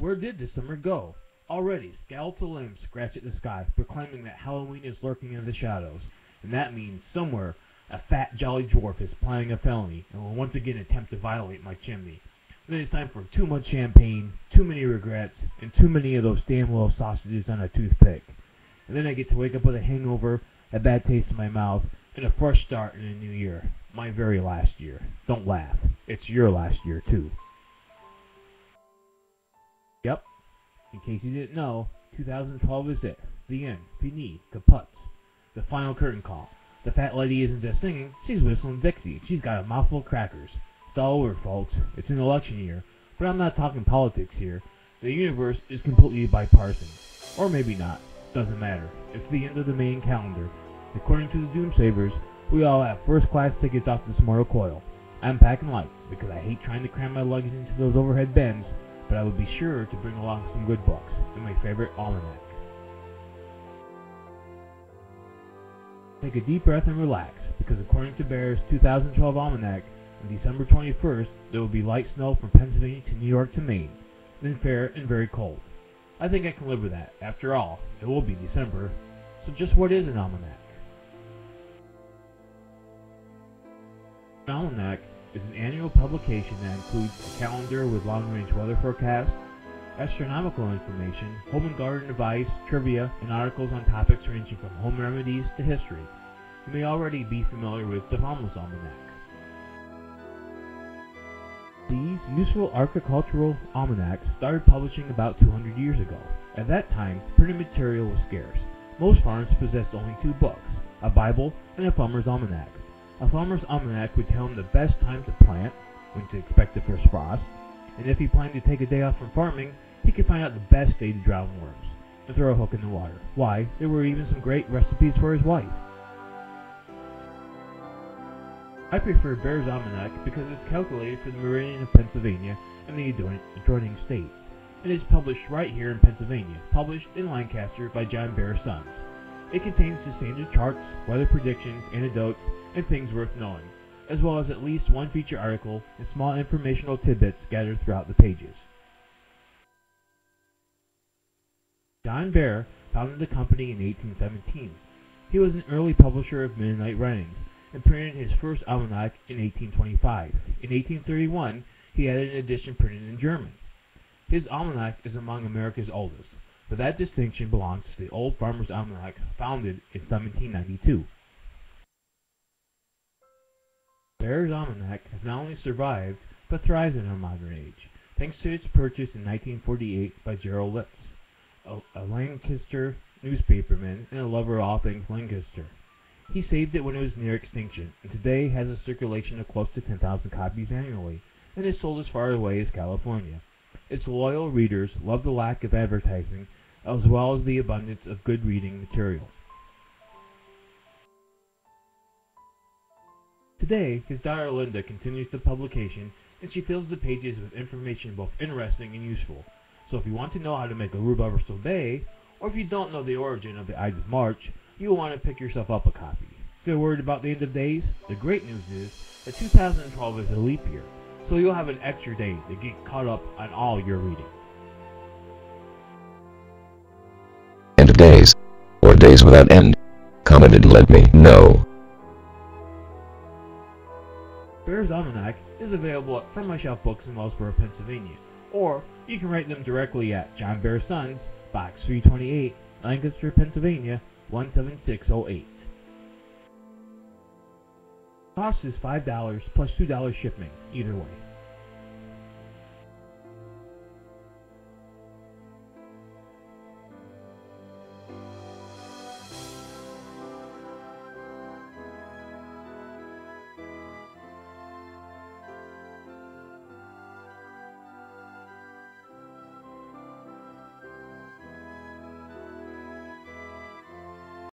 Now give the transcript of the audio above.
Where did the summer go? Already, skeletal limbs scratch at the sky, proclaiming that Halloween is lurking in the shadows, and that means somewhere a fat, jolly dwarf is planning a felony and will once again attempt to violate my chimney. Then it's time for too much champagne, too many regrets, and too many of those damn little sausages on a toothpick. And then I get to wake up with a hangover, a bad taste in my mouth, and a fresh start in a new year. My very last year. Don't laugh. It's your last year, too. Yep. In case you didn't know, 2012 is it. The end. Fini. Kaput. The final curtain call. The fat lady isn't just singing, she's whistling Dixie. She's got a mouthful of crackers. It's all over, folks. It's an election year. But I'm not talking politics here. The universe is completely bipartisan. Or maybe not. Doesn't matter. It's the end of the main calendar. According to the Doomsavers, we all have first-class tickets off this mortal coil. I'm packing light, because I hate trying to cram my luggage into those overhead bins, but I will be sure to bring along some good books, and my favorite almanac. Take a deep breath and relax, because according to Baer's 2012 Almanac, on December 21st, there will be light snow from Pennsylvania to New York to Maine, then fair and very cold. I think I can live with that. After all, it will be December. So just what is an almanac? An almanac is an annual publication that includes a calendar with long-range weather forecasts, astronomical information, home and garden advice, trivia, and articles on topics ranging from home remedies to history. You may already be familiar with the Farmer's Almanac. These useful agricultural almanacs started publishing about 200 years ago. At that time, printed material was scarce. Most farms possessed only two books, a Bible and a Farmer's Almanac. A Farmer's Almanac would tell him the best time to plant, when to expect the first frost, and if he planned to take a day off from farming, he could find out the best day to drown worms and throw a hook in the water. Why, there were even some great recipes for his wife. I prefer Baer's Almanac because it's calculated for the meridian of Pennsylvania and the adjoining states. It is published right here in Pennsylvania, published in Lancaster by John Baer's Sons. It contains the standard charts, weather predictions, anecdotes, and things worth knowing, as well as at least one feature article and small informational tidbits scattered throughout the pages. John Baer founded the company in 1817. He was an early publisher of Mennonite writings, and printed his first almanac in 1825. In 1831, he added an edition printed in German. His almanac is among America's oldest, but that distinction belongs to the Old Farmer's Almanac, founded in 1792. Baer's Almanac has not only survived, but thrives in our modern age, thanks to its purchase in 1948 by Gerald Litz, a Lancaster newspaperman and a lover of all things Lancaster. He saved it when it was near extinction, and today has a circulation of close to 10,000 copies annually, and is sold as far away as California. Its loyal readers love the lack of advertising, as well as the abundance of good reading material. Today, his daughter Linda continues the publication, and she fills the pages with information both interesting and useful. So if you want to know how to make a rhubarb or sorbet, or if you don't know the origin of the Ides of March, you will want to pick yourself up a copy. Still worried about the end of days? The great news is that 2012 is a leap year, so you'll have an extra day to get caught up on all your reading. End of days, or days without end. Commented, let me know. Baer's Almanac is available at From My Shelf Books in Wellsboro, Pennsylvania, or you can write them directly at John Baer Sons, Box 328, Lancaster, Pennsylvania, 17608. Cost is $5 plus $2 shipping, either way.